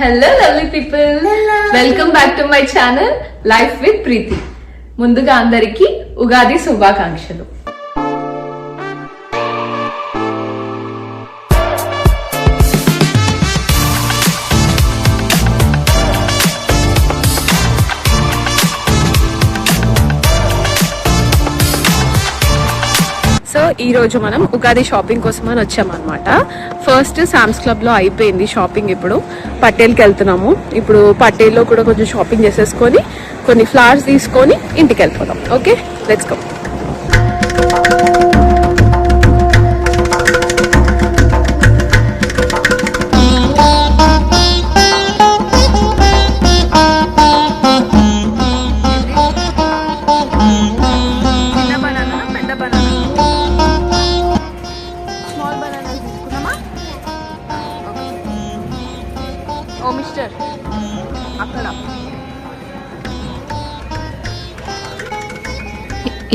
Hello lovely people, welcome back to my channel life with Preethi. ముందుగా అందరికి ఉగాది శుభాకాంక్షలు. So ఈ రోజు మనం ఉగాది షాపింగ్ కోసం అని వచ్చామన్నమాట. ఫస్ట్ శామ్స్ క్లబ్ లో అయిపోయింది షాపింగ్. ఇప్పుడు పటేల్కి వెళ్తున్నాము. ఇప్పుడు పటేల్లో కూడా కొంచెం షాపింగ్ చేసేసుకొని కొన్ని ఫ్లవర్స్ తీసుకొని ఇంటికి వెళ్ళిపోతాం. Okay, let's go.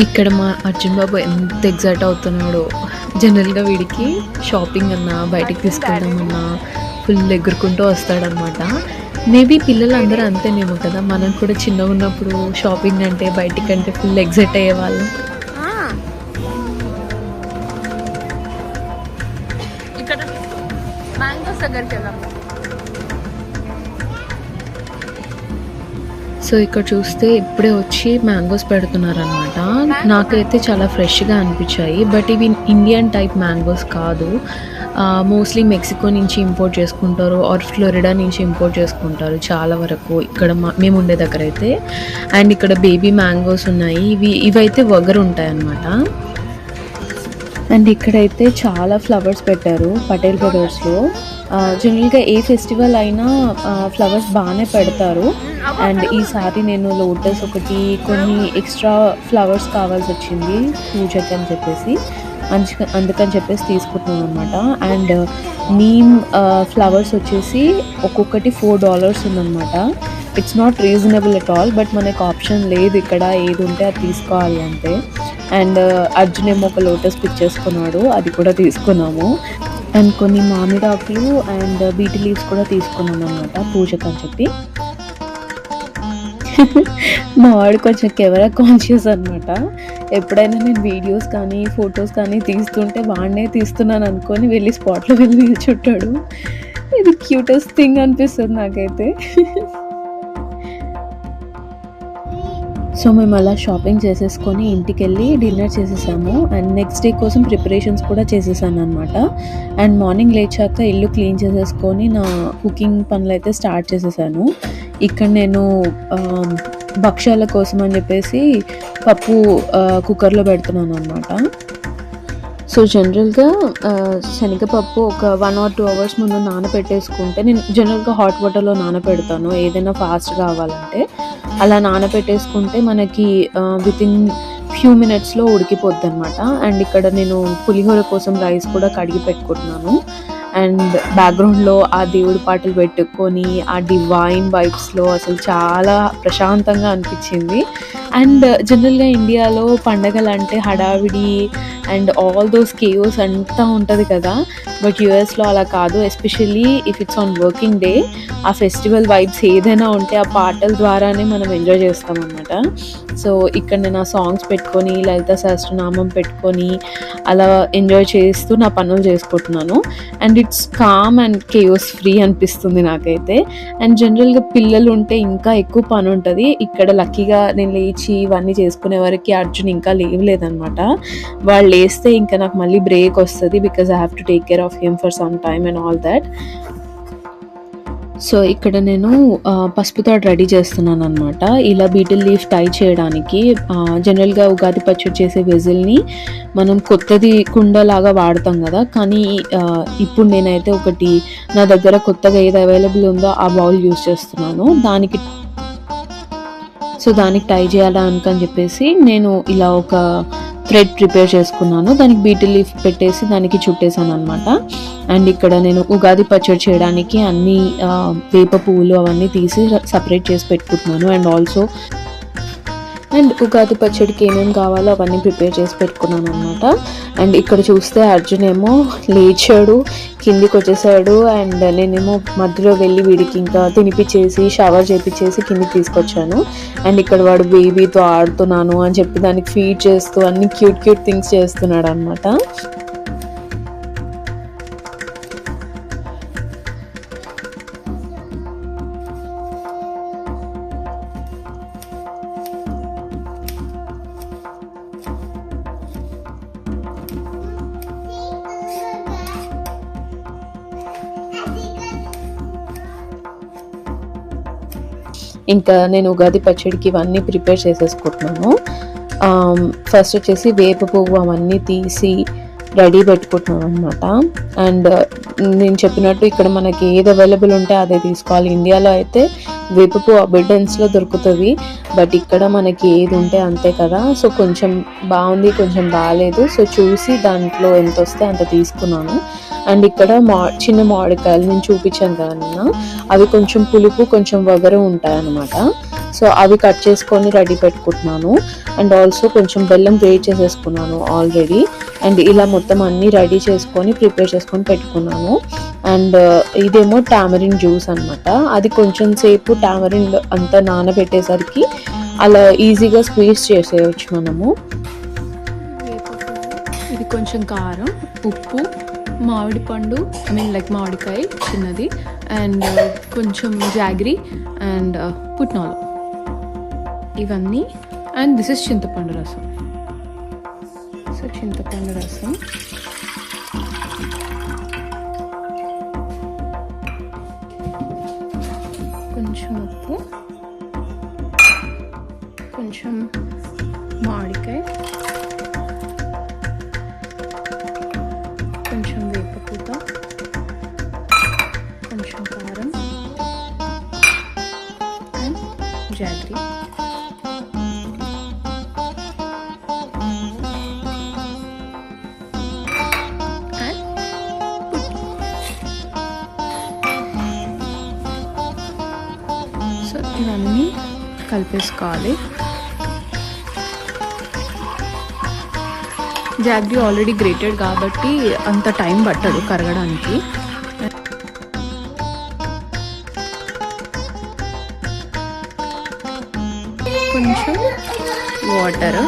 ఇక్కడ మా అర్జున్ బాబు ఎంత ఎగ్జైట్ అవుతున్నాడో. జనరల్గా వీడికి షాపింగ్ అన్నా బయటికి తీసుకెళ్దామన్నా ఫుల్ ఎగురుకుంటూ వస్తాడనమాట. మేబీ పిల్లలందరూ అంతేనేమో కదా, మనం కూడా చిన్నగా ఉన్నప్పుడు షాపింగ్ అంటే బయటికంటే ఫుల్ ఎగ్జైట్ అయ్యేవాళ్ళం. ఇక్కడ మ్యాంగోస్ దగ్గరికి వెళ్దాం. సో ఇక్కడ చూస్తే ఇప్పుడే వచ్చి మ్యాంగోస్ పెడుతున్నారనమాట. నాకైతే చాలా ఫ్రెష్గా అనిపించాయి. బట్ ఇవి ఇండియన్ టైప్ మ్యాంగోస్ కాదు, మోస్ట్లీ మెక్సికో నుంచి ఇంపోర్ట్ చేసుకుంటారు ఆర్ ఫ్లోరిడా నుంచి ఇంపోర్ట్ చేసుకుంటారు చాలా వరకు ఇక్కడ మేము ఉండే దగ్గర అయితే. అండ్ ఇక్కడ బేబీ మ్యాంగోస్ ఉన్నాయి. ఇవైతే వగరు ఉంటాయి అన్నమాట. అండ్ ఇక్కడైతే చాలా ఫ్లవర్స్ పెట్టారు పటేల్ బ్రదర్స్లో. జనరల్గా ఏ ఫెస్టివల్ అయినా ఫ్లవర్స్ బాగానే పెడతారు. అండ్ ఈసారి నేను లోటస్ ఒకటి కొన్ని ఎక్స్ట్రా ఫ్లవర్స్ కావాల్సి వచ్చింది పూజకి అని చెప్పేసి, అందుకని చెప్పేసి తీసుకుంటున్నాను అనమాట. అండ్ నీమ్ ఫ్లవర్స్ వచ్చేసి ఒక్కొక్కటి $4 ఉందన్నమాట. It's not reasonable at all, but మనకు ఆప్షన్ లేదు ఇక్కడ, ఏది ఉంటే అది తీసుకోవాలి అంటే. అండ్ అర్జున్ ఏమో ఒక లోటస్ పిక్ చేసుకున్నాడు, అది కూడా తీసుకున్నాము. అండ్ కొన్ని మామిడాకులు అండ్ బీటీ లీవ్స్ కూడా తీసుకున్నాను అనమాట పూజకు అని చెప్పి. మా వాడు కొంచెం కెమెరా కాన్షియస్ అనమాట. ఎప్పుడైనా నేను వీడియోస్ కానీ ఫొటోస్ కానీ తీస్తుంటే వాడినే తీస్తున్నాను అనుకొని వెళ్ళి స్పాట్లో వెళ్ళి నిల్చుంటాడు. ఇది క్యూటెస్ట్ థింగ్ అనిపిస్తుంది నాకైతే. సో మేము అలా షాపింగ్ చేసేసుకొని ఇంటికి వెళ్ళి డిన్నర్ చేసేసాము. అండ్ నెక్స్ట్ డే కోసం ప్రిపరేషన్స్ కూడా చేసేసాను అనమాట. అండ్ మార్నింగ్ లేచాక ఇల్లు క్లీన్ చేసేసుకొని నా కుకింగ్ పనులు అయితే స్టార్ట్ చేసేసాను. ఇక్కడ నేను భక్ష్యాల కోసం అని చెప్పేసి పప్పు కుక్కర్లో పెడుతున్నాను అనమాట. సో జనరల్గా శనగపప్పు ఒక 1 or 2 hours ముందు నానబెట్టేసుకుంటే, నేను జనరల్గా హాట్ వాటర్లో నానబెడతాను ఏదైనా ఫాస్ట్ కావాలంటే. అలా నానబెట్టేసుకుంటే మనకి వితిన్ ఫ్యూ మినిట్స్లో ఉడికిపోద్ది అనమాట. అండ్ ఇక్కడ నేను పులిహోర కోసం రైస్ కూడా కడిగి పెట్టుకుంటున్నాను. అండ్ బ్యాక్గ్రౌండ్లో ఆ దేవుడి పాటలు పెట్టుకొని ఆ డివైన్ వైబ్స్లో అసలు చాలా ప్రశాంతంగా అనిపించింది. అండ్ జనరల్గా ఇండియాలో పండగలు అంటే హడావిడి అండ్ ఆల్ దోస్ కేయోస్ అంతా ఉంటుంది కదా, బట్ యూఎస్లో అలా కాదు. Especially if it's on working day, ఆ ఫెస్టివల్ వైబ్స్ ఏదైనా ఉంటే ఆ పాటల ద్వారానే మనం ఎంజాయ్ చేస్తాం అన్నమాట. సో ఇక్కడ నేను ఆ సాంగ్స్ పెట్టుకొని లలిత సహస్రనామం పెట్టుకొని అలా ఎంజాయ్ చేస్తూ నా పనులు చేసుకుంటున్నాను. And it's calm and chaos free అనిపిస్తుంది నాకైతే. అండ్ జనరల్గా పిల్లలు ఉంటే ఇంకా ఎక్కువ పని ఉంటుంది. ఇక్కడ లక్కీగా నేను లేచి ఇవన్నీ చేసుకునే వరకు అర్జున్ ఇంకా లేవలేదనమాట. వాళ్ళు లేస్తే ఇంకా నాకు మళ్ళీ బ్రేక్ వస్తుంది, because I have to take care of him for some time and all that. So ఇక్కడ నేను పసుపుతో రెడీ చేస్తున్నాను అనమాట. ఇలా బీటిల్ లీఫ్ టై చేయడానికి జనరల్గా ఉగాది పచ్చడి చేసే వెజిల్ని మనం కొత్తది కుండలాగా వాడతాం కదా, కానీ ఇప్పుడు నేనైతే ఒకటి నా దగ్గర కొత్తగా ఏది అవైలబుల్ ఉందో ఆ బౌల్ యూజ్ చేస్తున్నాను. దానికి టై చేయాలని చెప్పేసి నేను ఇలా ఒక థ్రెడ్ ప్రిపేర్ చేసుకున్నాను. దానికి బీటిల్ లీఫ్ పెట్టేసి దానికి చుట్టేసాను అనమాట. అండ్ ఇక్కడ నేను ఉగాది పచ్చడి చేయడానికి అన్ని వేప పువ్వులు అవన్నీ తీసి సపరేట్ చేసి పెట్టుకుంటున్నాను. అండ్ ఆల్సో అండ్ ఉగాది పచ్చడికి ఏమేమి కావాలో అవన్నీ ప్రిపేర్ చేసి పెట్టుకున్నాను అనమాట. అండ్ ఇక్కడ చూస్తే అర్జున్ ఏమో లేచాడు, కిందికి వచ్చేసాడు. అండ్ నేనేమో మధ్యలో వెళ్ళి వీడికి ఇంకా తినిపించేసి షవర్ చేపించేసి కిందికి తీసుకొచ్చాను. అండ్ ఇక్కడ వాడు బేబీతో ఆడుతున్నాను అని చెప్పి దానికి ఫీడ్ చేస్తూ అన్ని క్యూట్ క్యూట్ థింగ్స్ చేస్తున్నాడు అనమాట. ఇంకా నేను ఉగాది పచ్చడికి ఇవన్నీ ప్రిపేర్ చేసేసుకుంటున్నాను. ఫస్ట్ వచ్చేసి వేప పువ్వు అవన్నీ తీసి రెడీ పెట్టుకుంటున్నాను అనమాట. అండ్ నేను చెప్పినట్టు ఇక్కడ మనకి ఏది అవైలబుల్ ఉంటే అదే తీసుకోవాలి. ఇండియాలో అయితే వేప పువ్వు అబెండెన్స్లో దొరుకుతుంది, బట్ ఇక్కడ మనకి ఏది ఉంటే అంతే కదా. సో కొంచెం బాగుంది, కొంచెం బాగాలేదు, సో చూసి దాంట్లో ఎంత వస్తే అంత తీసుకున్నాను. అండ్ ఇక్కడ చిన్న మామిడికాయలు నేను చూపించాను కదా నిన్న, అవి కొంచెం పులుపు కొంచెం వగరు ఉంటాయి అన్నమాట. సో అవి కట్ చేసుకొని రెడీ పెట్టుకుంటున్నాను. అండ్ ఆల్సో కొంచెం బెల్లం గ్రేట్ చేసేసుకున్నాను ఆల్రెడీ. అండ్ ఇలా మొత్తం అన్నీ రెడీ చేసుకొని ప్రిపేర్ చేసుకొని పెట్టుకున్నాను. అండ్ ఇదేమో టామరిన్ జ్యూస్ అనమాట. అది కొంచెం సేపు టామరిన్ అంతా నానబెట్టేసరికి అలా ఈజీగా స్క్వీజ్ చేసేయచ్చు మనము. ఇది కొంచెం కారం, ఉప్పు, మామిడి పండు, లైక్ మామిడికాయ చిన్నది, అండ్ కొంచెం జాగ్రీ అండ్ పుట్నాలు ఇవన్నీ. అండ్ దిస్ ఇస్ చింతపండు రసం. సో చింతపండు రసం, కొంచెం ఉప్పు, కొంచెం మామిడికాయ, కొంచెం వేపపూత, కొంచెం కారం అండ్ జాగ్రీ. సో ఇవన్నీ కలిపేసుకోవాలి. జాగ్రీ ఆల్రెడీ గ్రేటెడ్ కాబట్టి అంత టైం పట్టదు కరగడానికి. కొంచెం వాటర్,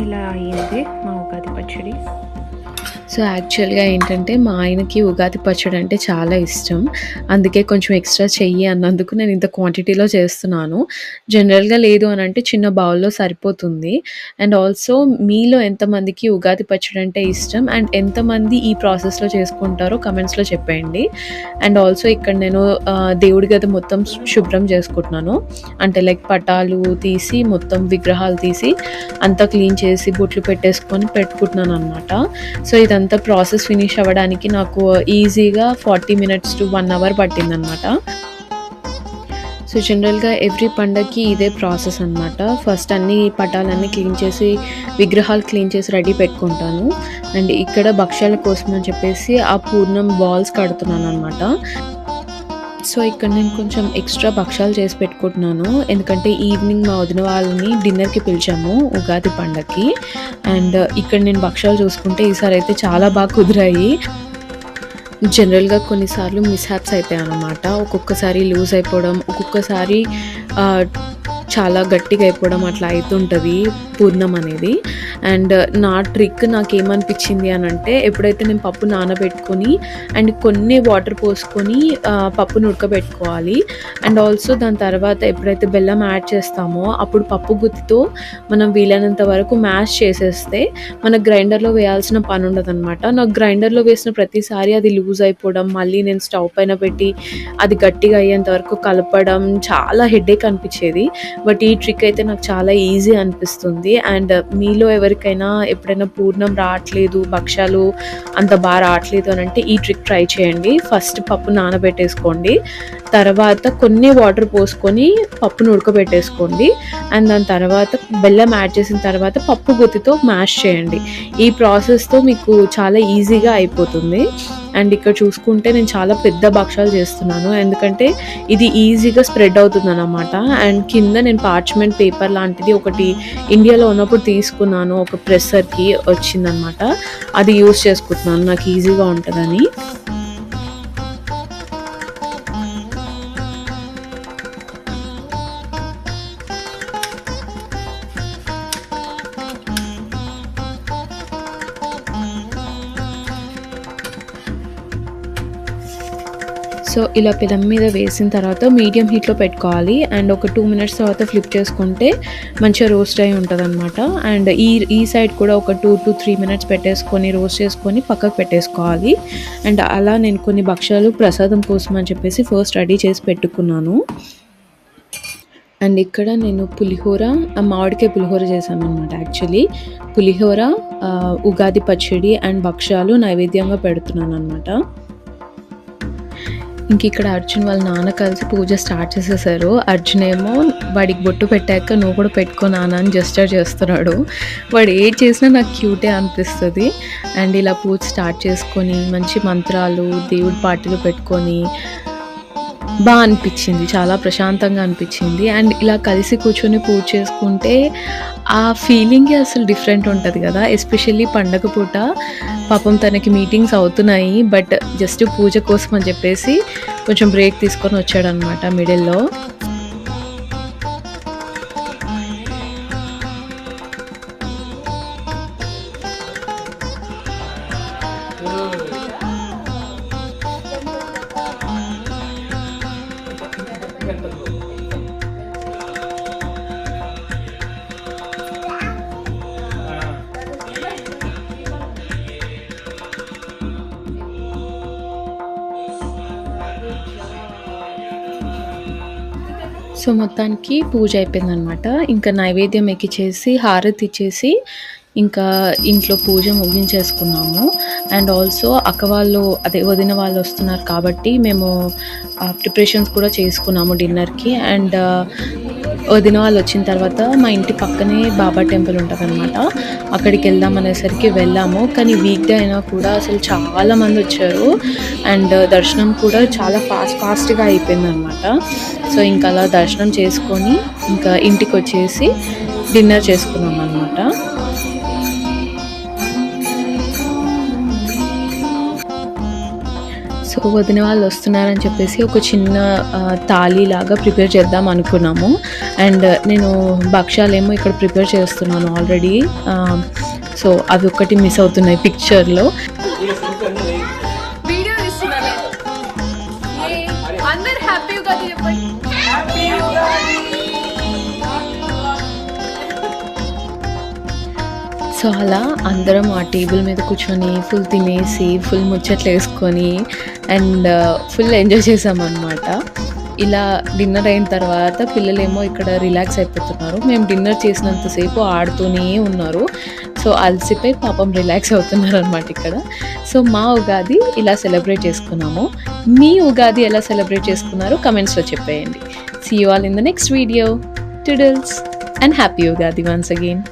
ఇలా అయ్యింది మా ఉగాది పచ్చడి. సో యాక్చువల్గా ఏంటంటే మా ఆయనకి ఉగాది పచ్చడి అంటే చాలా ఇష్టం, అందుకే కొంచెం ఎక్స్ట్రా చెయ్యి అన్నందుకు నేను ఇంత క్వాంటిటీలో చేస్తున్నాను. జనరల్గా లేదు అని అంటే చిన్న బౌల్లో సరిపోతుంది. అండ్ ఆల్సో మీలో ఎంతమందికి ఉగాది పచ్చడి అంటే ఇష్టం అండ్ ఎంతమంది ఈ ప్రాసెస్లో చేసుకుంటారో కమెంట్స్లో చెప్పండి. అండ్ ఆల్సో ఇక్కడ నేను దేవుడి గది మొత్తం శుభ్రం చేసుకుంటున్నాను. అంటే లైక్ పటాలు తీసి మొత్తం విగ్రహాలు తీసి అంతా క్లీన్ చేసి బొట్లు పెట్టేసుకొని పెట్టుకుంటున్నాను అనమాట. సో ఇదంతా ప్రాసెస్ ఫినిష్ అవ్వడానికి నాకు ఈజీగా 40 minutes to 1 hour పట్టిందనమాట. సో జనరల్గా ఎవ్రీ పండగకి ఇదే ప్రాసెస్ అనమాట. ఫస్ట్ అన్ని పటాలన్నీ క్లీన్ చేసి విగ్రహాలు క్లీన్ చేసి రెడీ పెట్టుకుంటాను. అండ్ ఇక్కడ భక్ష్యాల కోసం అని చెప్పేసి ఆ పూర్ణం బాల్స్ కడుతున్నాను అనమాట. సో ఇక్కడ నేను కొంచెం ఎక్స్ట్రా భక్షాలు చేసి పెట్టుకుంటున్నాను, ఎందుకంటే ఈవినింగ్ మా వదిన వాళ్ళని డిన్నర్కి పిలిచాము ఉగాది పండగకి. అండ్ ఇక్కడ నేను భక్షాలు చూసుకుంటే ఈసారి అయితే చాలా బాగా కుదిరాయి. జనరల్గా కొన్నిసార్లు మిస్హ్యాప్స్ అవుతాయి అన్నమాట. ఒక్కొక్కసారి లూజ్ అయిపోవడం, ఒక్కొక్కసారి చాలా గట్టిగా అయిపోవడం అట్లా అవుతుంటుంది పూర్ణం అనేది. అండ్ నా ట్రిక్ నాకేమనిపించింది అని అంటే, ఎప్పుడైతే నేను పప్పు నానబెట్టుకొని అండ్ కొన్ని వాటర్ పోసుకొని పప్పును ఉడకబెట్టుకోవాలి. అండ్ ఆల్సో దాని తర్వాత ఎప్పుడైతే బెల్లం యాడ్ చేస్తామో అప్పుడు పప్పు గుత్తితో మనం వీలైనంత వరకు మ్యాష్ చేసేస్తే మనకు గ్రైండర్లో వేయాల్సిన పని ఉండదు అనమాట. నాకు గ్రైండర్లో వేసిన ప్రతిసారి అది లూజ్ అయిపోవడం, మళ్ళీ నేను స్టవ్ పైన పెట్టి అది గట్టిగా అయ్యేంత వరకు కలపడం చాలా హెడేక్ అనిపించేది. బట్ ఈ ట్రిక్ అయితే నాకు చాలా ఈజీ అనిపిస్తుంది. అండ్ మీలో ఎవరికైనా ఎప్పుడైనా పూర్ణం రావట్లేదు, భక్షాలు అంత బాగా రావట్లేదు అని అంటే ఈ ట్రిక్ ట్రై చేయండి. ఫస్ట్ పప్పు నానబెట్టేసుకోండి, తర్వాత కొన్ని వాటర్ పోసుకొని పప్పును ఉడకబెట్టేసుకోండి. అండ్ దాని తర్వాత బెల్లం యాడ్ చేసిన తర్వాత పప్పు గుత్తితో మ్యాష్ చేయండి. ఈ ప్రాసెస్తో మీకు చాలా ఈజీగా అయిపోతుంది. అండ్ ఇక్కడ చూసుకుంటే నేను చాలా పెద్ద భక్షాలు చేస్తున్నాను, ఎందుకంటే ఇది ఈజీగా స్ప్రెడ్ అవుతుంది అన్నమాట. అండ్ కింద నేను పార్చ్మెంట్ పేపర్ లాంటిది ఒకటి ఇండియాలో ఉన్నప్పుడు తీసుకున్నాను, ఒక ప్రెస్సర్కి వచ్చిందనమాట. అది యూస్ చేసుకుంటున్నాను నాకు ఈజీగా ఉంటుందని. సో ఇలా పెనం మీద వేసిన తర్వాత మీడియం హీట్లో పెట్టుకోవాలి. అండ్ ఒక 2 minutes తర్వాత ఫ్లిప్ చేసుకుంటే మంచిగా రోస్ట్ అయి ఉంటుంది అనమాట. అండ్ ఈ సైడ్ కూడా ఒక 2 to 3 minutes పెట్టేసుకొని రోస్ట్ చేసుకొని పక్కకు పెట్టేసుకోవాలి. అండ్ అలా నేను కొన్ని భక్షాలు ప్రసాదం కోసం అని చెప్పేసి ఫస్ట్ రెడీ చేసి పెట్టుకున్నాను. అండ్ ఇక్కడ నేను పులిహోర, మామిడికాయ పులిహోర చేశాను అనమాట. యాక్చువల్లీ పులిహోర, ఉగాది పచ్చడి అండ్ భక్షాలు నైవేద్యంగా పెడుతున్నాను అనమాట. ఇంక ఇక్కడ అర్జున్ వాళ్ళ నాన్న కలిసి పూజ స్టార్ట్ చేసేసారు. అర్జున్ ఏమో వాడికి బొట్టు పెట్టాక నువ్వు కూడా పెట్టుకో నాన్న అని జెస్చర్ చేస్తున్నాడు. వాడు ఏది చేసినా నాకు క్యూటే అనిపిస్తుంది. అండ్ ఇలా పూజ స్టార్ట్ చేసుకొని మంచి మంత్రాలు, దేవుడి పాటలు పెట్టుకొని బాగా అనిపించింది, చాలా ప్రశాంతంగా అనిపించింది. అండ్ ఇలా కలిసి కూర్చొని పూజ చేసుకుంటే ఆ ఫీలింగే అసలు డిఫరెంట్ ఉంటుంది కదా. ఎస్పెషల్లీ పండగ పూట పాపం తనకి మీటింగ్స్ అవుతున్నాయి, బట్ జస్ట్ పూజ కోసం అని చెప్పేసి కొంచెం బ్రేక్ తీసుకొని వచ్చాడనమాట మిడిల్లో. సో మొత్తానికి పూజ అయిపోయిందనమాట. ఇంకా నైవేద్యం ఎక్కిచ్చేసి హారతి ఇచ్చేసి ఇంకా ఇంట్లో పూజ ముగించేసుకున్నాము. అండ్ ఆల్సో అక్క వాళ్ళు, అదే వదిన వాళ్ళు వస్తున్నారు కాబట్టి మేము ప్రిపరేషన్స్ కూడా చేసుకున్నాము డిన్నర్కి. అండ్ వదిన వాళ్ళు వచ్చిన తర్వాత మా ఇంటి పక్కనే బాబా టెంపుల్ ఉంటుంది అనమాట, అక్కడికి వెళ్దాం అనేసరికి వెళ్ళాము. కానీ వీక్ డే అయినా కూడా అసలు చాలామంది వచ్చారు అండ్ దర్శనం కూడా చాలా ఫాస్ట్గా అయిపోయింది అనమాట. సో ఇంకా అలా దర్శనం చేసుకొని ఇంకా ఇంటికి వచ్చేసి డిన్నర్ చేసుకున్నాం అనమాట. సో వదిన వాళ్ళు వస్తున్నారని చెప్పేసి ఒక చిన్న తాళి లాగా ప్రిపేర్ చేద్దాం అనుకున్నాము. అండ్ నేను భక్షాలేమో ఇక్కడ ప్రిపేర్ చేస్తున్నాను ఆల్రెడీ. సో అవి ఒకటి మిస్ అవుతున్నాయి పిక్చర్లో. సో అలా అందరం ఆ టేబుల్ మీద కూర్చొని ఫుల్ తినేసి ఫుల్ ముచ్చట్లు వేసుకొని అండ్ ఫుల్ ఎంజాయ్ చేసామన్నమాట. ఇలా డిన్నర్ అయిన తర్వాత పిల్లలేమో ఇక్కడ రిలాక్స్ అయిపోతున్నారు. మేము డిన్నర్ చేసినంతసేపు ఆడుతూనే ఉన్నారు. సో అలసిపోయి పాపం రిలాక్స్ అవుతున్నారు అనమాట ఇక్కడ. సో మా ఉగాది ఇలా సెలబ్రేట్ చేసుకున్నాము. మీ ఉగాది ఎలా సెలబ్రేట్ చేసుకున్నారో కమెంట్స్లో చెప్పేయండి. See you all in the next video. Toodles and happy Ugadi once again.